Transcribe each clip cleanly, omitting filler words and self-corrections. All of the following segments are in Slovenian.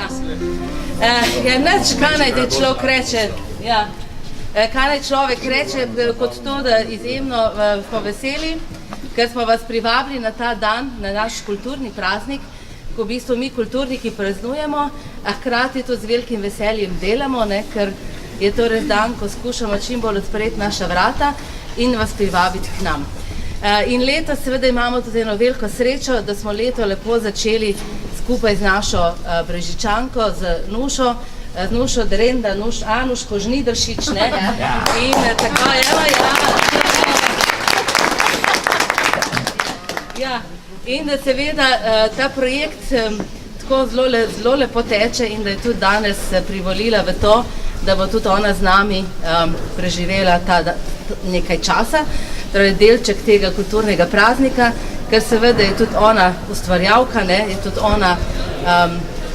Nič, kaj naj človek reče, kaj naj človek reče, kot to, da izjemno poveseli, ker smo vas privabili na ta dan, na naš kulturni praznik, ko v bistvu mi kulturniki praznujemo, a hkrati to z velikim veseljem delamo, ker je to res dan, ko skušamo čim bolj odpreti naša vrata in vas privabiti k nam. In letos seveda imamo tudi eno veliko srečo, da smo leto lepo začeli skupaj z našo Brežičanko, z Nušo Drenda, Anuško Žnidršič, in tako, in da seveda ta projekt tako zelo lepo teče in da je tudi danes privolila v to, da bo tudi ona z nami preživela nekaj časa, torej delček tega kulturnega praznika, ker seveda je tudi ona ustvarjalka, je tudi ona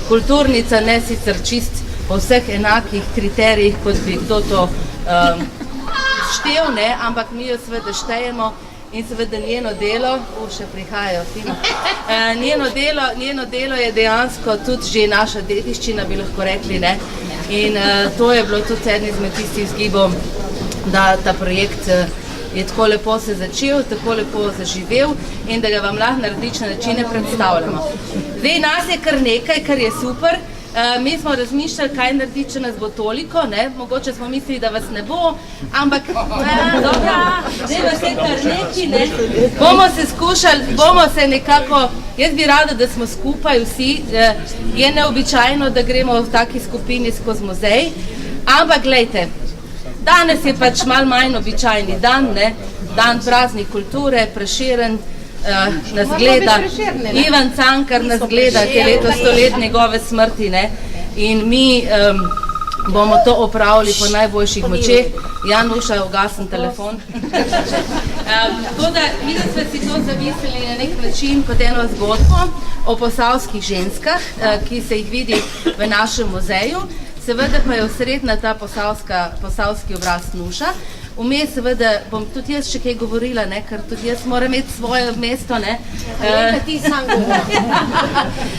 kulturnica, ne sicer čist po vseh enakih kriterijih, kot bi kdo to štel, ampak mi jo seveda štejemo in seveda njeno delo, še prihajajo fino, njeno delo je dejansko tudi že naša dediščina, bi lahko rekli, in to je bilo tudi eden izmed tistih vzgibov, da ta projekt je tako lepo se začel, tako lepo zaživel in da ga vam lahko na različne načine predstavljamo. Zdaj, nas je kar nekaj, kar je super. Mi smo razmišljali, kaj narediti, če nas bo toliko, mogoče smo mislili, da vas ne bo, ampak zdaj vas je kar neki, bomo se nekako, jaz bi rada, da smo skupaj vsi, je neobičajno, da gremo v taki skupini skozi muzej, ampak glejte, danes je pač malo manj običajni dan, dan praznik kulture, Prešeren, nas gleda, Ivan Cankar nas gleda, ki je leto 100 let njegove smrti, in mi bomo to opravili po najboljših močeh. Nuša, ugasen telefon. Tako da, mi smo si to zamislili na nek način kot eno zgodbo o posavskih ženskah, ki se jih vidi v našem muzeju, seveda pa je osrednja ta posavski obraz Nuša. Vmes seveda bom tudi jaz še kaj govorila, ker tudi jaz moram imeti svoje mesto, Alenka, ti sam govori.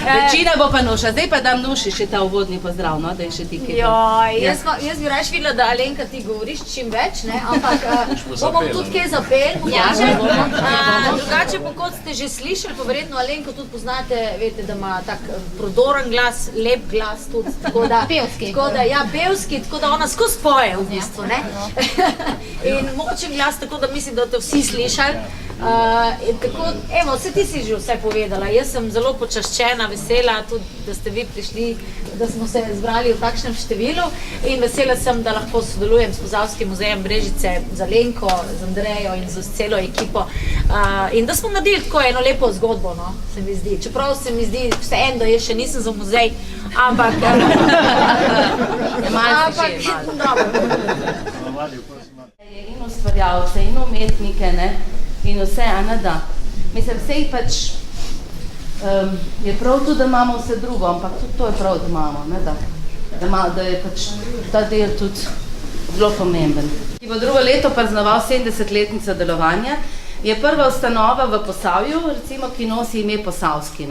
Večina bo pa Nuša. Zdaj pa dam Nuši še ta uvodni pozdrav, da je še ti kaj. Jaz bi raje videla, da Alenka ti govoriš čim več, ampak bom tudi kaj zapel, drugače pa kot ste že slišali, pa verjetno Alenko tudi poznate, veste, da ima tak prodoren glas, lep glas tudi, tako da pevski, tako da ona skozi poje v bistvu, in močen glas, tako da mislim, da te vsi slišali. Vse ti si že vse povedala. Jaz sem zelo počaščena, vesela tudi, da ste vi prišli, da smo se zbrali v takšnem številu in vesela sem, da lahko sodelujem s Posavskim muzejem Brežice, z Alenko, z Andrejo in z celo ekipo in da smo naredili tako eno lepo zgodbo, se mi zdi. Čeprav se mi zdi vseeno, da jaz še nisem za muzej, ampak in ustvarjalce, in umetnike, in vse, da. Mislim, vsej pač je prav tudi, da imamo vse drugo, ampak tudi to je prav, da imamo, da je pač ta del tudi zelo pomemben. Ki bo drugo leto praznoval 70-letnico delovanja, je prva ustanova v Posavju, recimo, ki nosi ime Posavski,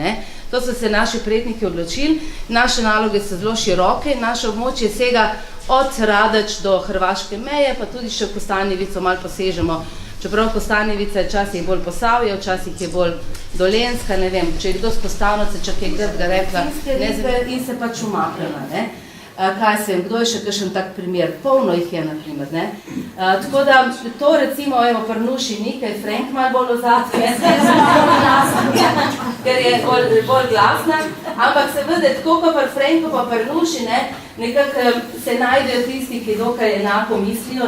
To so se naši predniki odločili, naše naloge so zelo široke in naše območje sega od Radeč do hrvaške meje, pa tudi še v Kostanjevico malo posežemo. Čeprav Kostanjevica je včasih bolj Posavje, včasih je bolj Dolenjska, ne vem, če je kdo s Postavnice, čak je ga rekla, in se pač umaknila, Kaj se vem, kdo je še kakšen tak primer, polno jih je, na primer, Tako da to recimo, pri Nuši ni, ker je Frank malo bolj ozadki, ker je bolj glasna, ampak seveda, tako kot pri Franku pa pri Nuši, nekako se najdejo tisti, ki dokaj enako mislijo,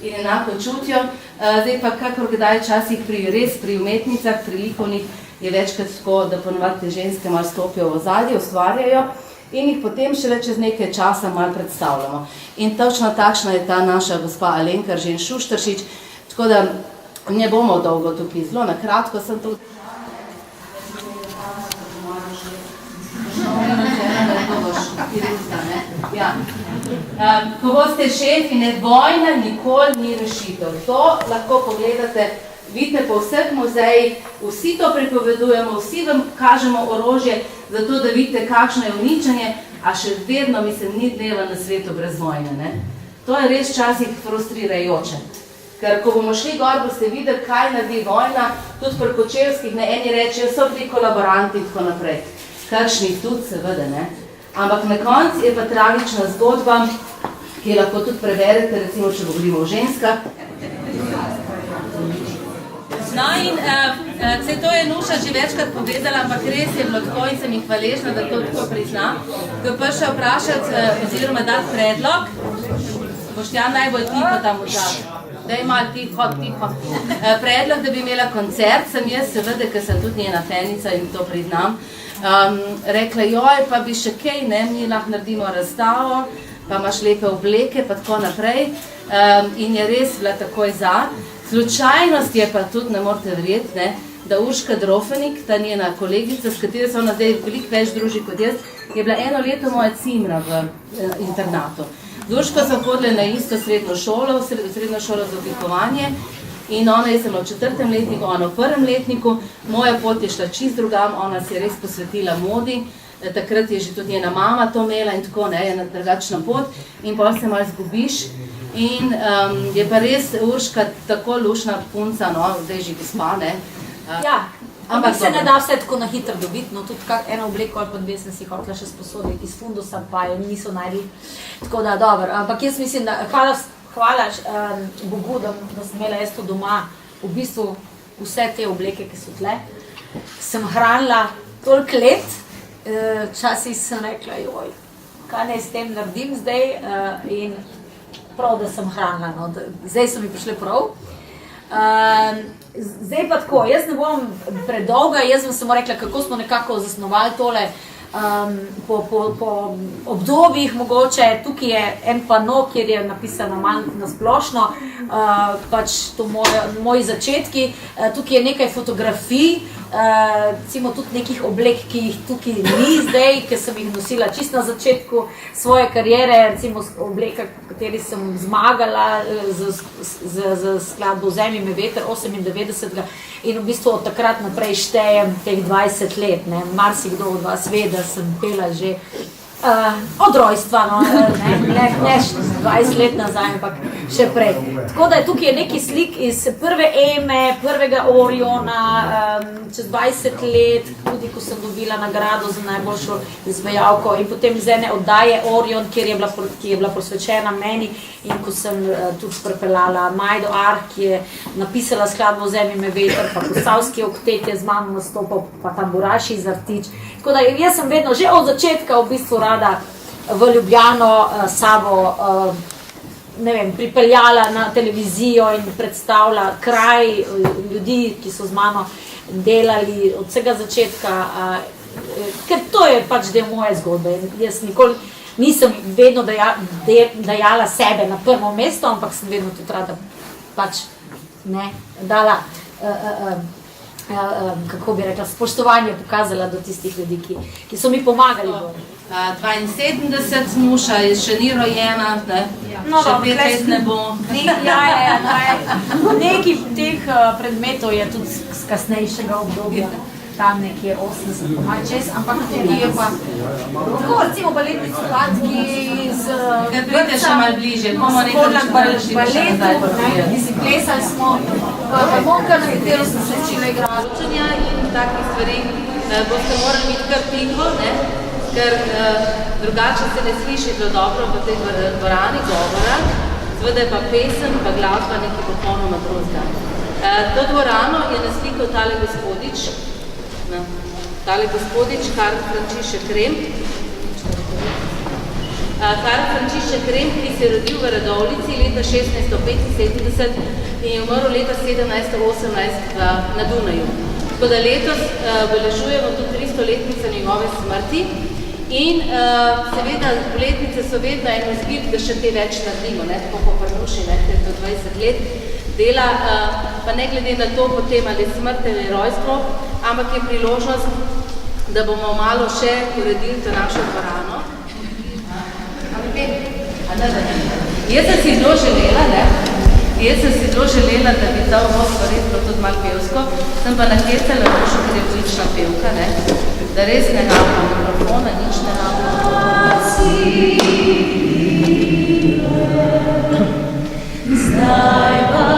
in enako čutijo. Zdaj pa kakor kdaj časih res pri umetnicah, pri likovnih je večkrat tako, da ponovadi te ženske malo stopijo v ozadje, ustvarjajo in jih potem šele čez nekaj časa malo predstavljamo. In točno takšna je ta naša gospa Alenka Eržen Šušteršič, tako da ne bomo dolgo tukaj, zelo na kratko sem to Ko boste šefi, vojna nikoli ni rešitev. To lahko pogledate vidite po vseh muzejih, vsi to pripovedujemo, vsi vam kažemo orožje, zato da vidite, kakšno je uničenje, a še vedno, mislim, ni dneva na svetu brez vojne, ne? To je res časih frustrirajoče. Ker ko bomo šli gor, boste videli, kaj naredi vojna, tudi pri Kočevskih, ne, eni rečejo, so bili kolaboranti in tako naprej. Kakšni tudi, seveda, ne. Ampak na koncu je pa tragična zgodba, ki lahko tudi preverite, recimo, če govorimo o ženskah. No in se to je Nuša že večkrat povedala, ampak res je bilo tako in sem jih hvaležna, da to tako prizna. Ko je prišel vprašati oziroma dati predlog, Boštjan najbolj tiho tam vžal. Daj malo tiho. Predlog, da bi imela koncert, sem jaz seveda, ker sem tudi njena fenica in to priznam, rekla, joj, pa bi še kaj, ne, mi lahko naredimo razstavo, pa imaš lepe obleke, pa tako naprej. In je res bila takoj za. Slučajnost je pa tudi, ne morate verjeti, ne, da Urška Drofenik, ta njena kolegica, s katero se ona zdaj veliko več druži kot jaz, je bila 1 leto moja cimra v internatu. Z Urško sem hodila na isto srednjo šolo za oblikovanje in ona, jaz sem v 4. letniku, ona v 1. letniku, moja pot je šla čist drugam, ona se je res posvetila modi, takrat je že tudi njena mama to imela in tako, ne, je na drugačna pot in potem se malo zgubiš in je pa res Urška tako lušna punca, no, zdaj že gospa, ne. Ja. Ampak se ne da vse tako na hitro dobiti, no tudi eno obleko ali pa 2 sem si hotela še sposoditi iz fundusa, pa jo niso najli, tako da dobro. Ampak jaz mislim, da hvala Bogu, da sem imela jaz to doma, v bistvu vse te obleke, ki so tle, sem hranila toliko let, včasih sem rekla, joj, kaj naj s tem naredim zdaj in prav, da sem hranila, no, zdaj so mi prišle prav. Zdaj pa tako, jaz ne bom predolga, jaz bom samo rekla, kako smo nekako zasnovali tole po obdobjih mogoče. Tukaj je en pano, kjer je napisano manj nasplošno, pač to moji začetki. Tukaj je nekaj fotografij, recimo tudi nekih oblek, ki jih tukaj ni zdaj, ker sem jih nosila čisto na začetku svoje kariere, recimo obleka, v kateri sem zmagala z skladbo Vzemi me veter 98. In v bistvu od takrat naprej štejem teh 20 let, ne, marsikdo od vas ve, da sem pela že od rojstva, no, ne 20 let nazaj, ampak še prej. Tako da tukaj je nekaj slik iz prve Eme, prvega Oriona, čez 20 let, tudi ko sem dobila nagrado za najboljšo izvajalko in potem z ene oddaje Orion, ki je bila posvečena meni in ko sem tudi prepeljala Majdo Arh, ki je napisala skladbo Vzemi me veter, pa Posavski oktet je z mano nastopal, pa Tamburaši iz Artič. Tako da jaz sem vedno, že od začetka v bistvu rada v Ljubljano sabo, ne vem, pripeljala na televizijo in predstavila kraj ljudi, ki so z mano delali od vsega začetka, ker to je pač del moje zgodbe. Jaz nikoli nisem vedno dajala sebe na prvo mesto, ampak sem vedno tudi rada pač dala kako bi rekla, spoštovanje pokazala do tistih ljudi, ki so mi pomagali. 72, Nuša še ni rojena, ne? Še 5 let ne bo. Nekaj teh predmetov je tudi z kasnejšega obdobja, tam nekje 80, pomaj čez, ampak tudi je pa tako, recimo baletni skladki z Pridite še malo bližje, bomo nekaj baletu, mislim, plesali smo, harmonika, na katero sem se učila igrati. In takih stvari boste morali biti kar tiho, ne? Ker drugače se ne sliši zelo dobro v tej dvorani govora, seveda je pa pesem, pa glasba nekaj popolnoma drugega. To dvorano je naslikal tale gospodič, Karl Frančišek Remb. Karl Frančišek Remb, ki se je rodil v Radovljici leta 1675 in je umrl leta 1718 na Dunaju. Tako da letos obeležujemo tudi 300-letnico njegove smrti in seveda poletnice so vedno en vzgib, da še te več naredimo, tako po Prnuši, do 20 let dela, pa ne glede na to potem ali smrt ali rojstvo, ampak je priložnost, da bomo malo še uredili to našo dvorano. Jaz sem si zelo želela, Jaz sem si zelo želela, da bi ta uvoz res bilo tudi malo pevsko, sem pa nakecala Nušo, ker je odlična pevka, ne? Da res ne rabim mikrofona, nič ne rabim. Zdaj pa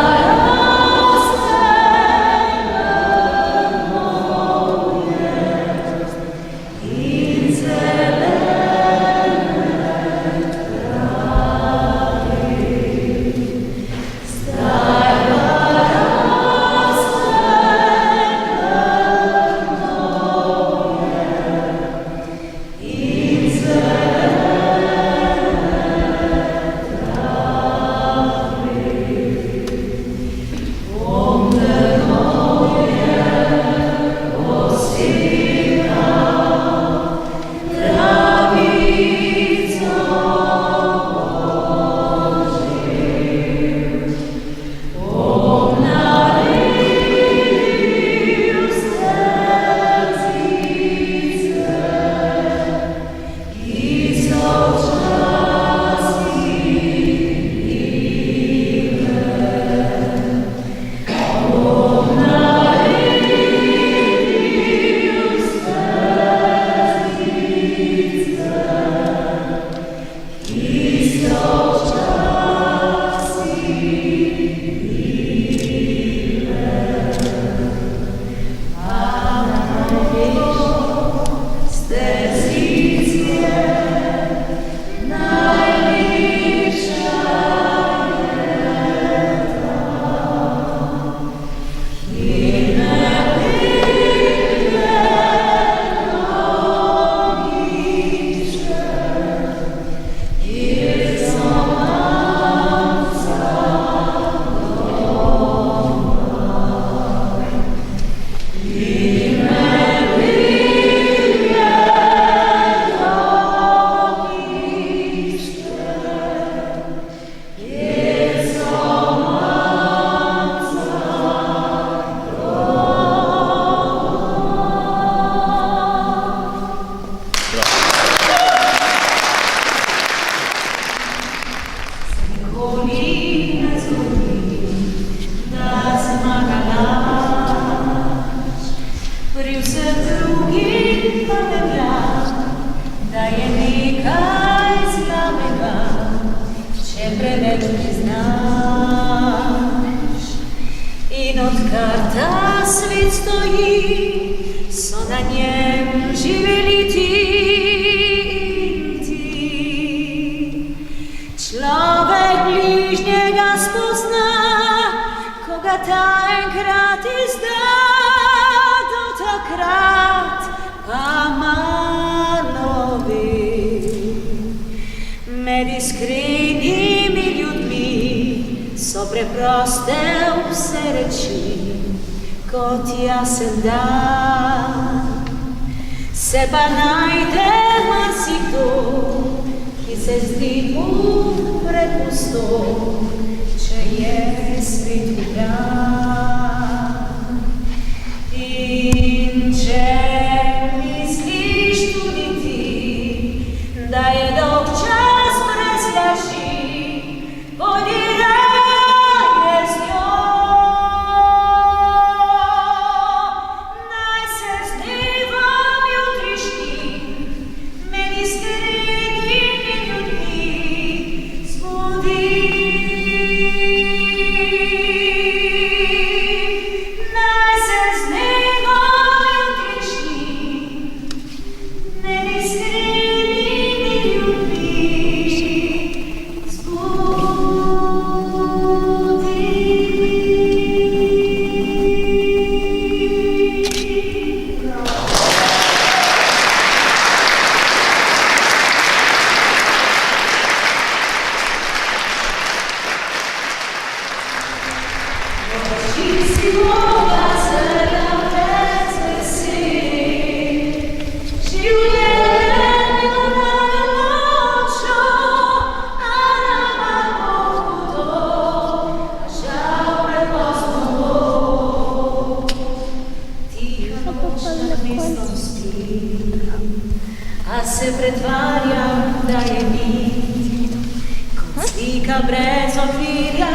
brez okvirja,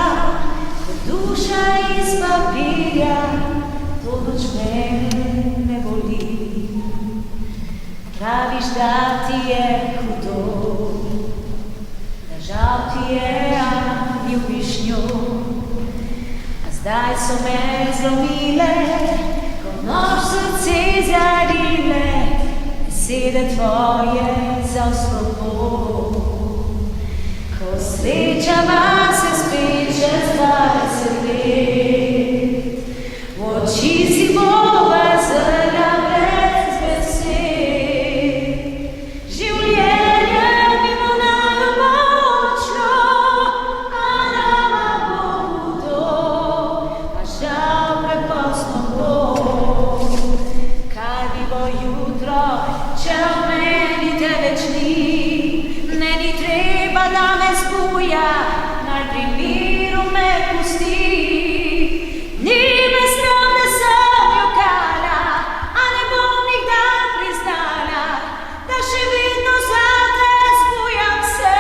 Duša iz papirja, to noč me boli. Praviš, da ti je hudo, da žal ti je, a ljubiš njo. A zdaj so me zlomile, ko noč srce zarile, besede tvoje za vzpod. Ko srečava se spet čez 20 let, v oči si bova zrla brez besed. Življenje mimo naju bo odšlo, a nama bo hudo, a žal prepozno bo. Kaj bi bo jutro, če omenite več ni, ne ni treba, da me zbuja, naj pri miru me pusti. Ni me sram, da sem jokala, a ne bom nikdar priznala, da še vedno zate zbujam se.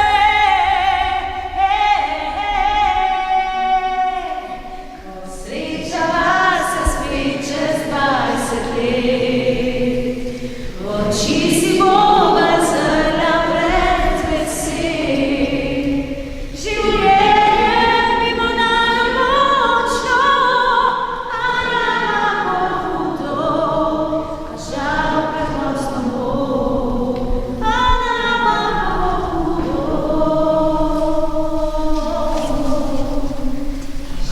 Ko srečava se spet čez 20 let, v oči si bova zrla brez besed. Življenje mimo naju bo odšlo, a nama bo hudo, a žal prepozno bo, a nama bo hudo,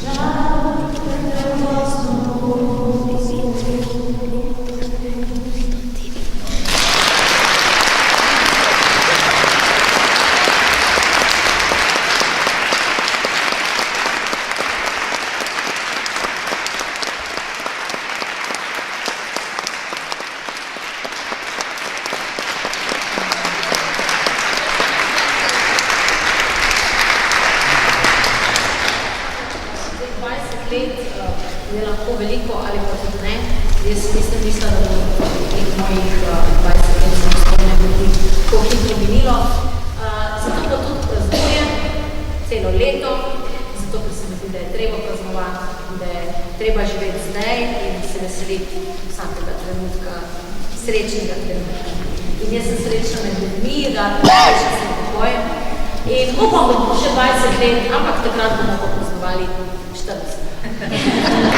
žal prepozno bo. Je lahko veliko ali pa tudi ne. Jaz nisem mislila, da bo teh mojih 20 let samostojne poti tako hitro minilo. Zato pa tudi praznujem celo leto, zato ker se mi zdi, da je treba praznovati, da je treba živeti zdaj in se veseliti vsakega trenutka, srečnega trenutka. In jaz sem srečna med ljudmi, da srečna sem takoj. In upam, da bo še 20 let, ampak takrat bomo pa praznovali 40.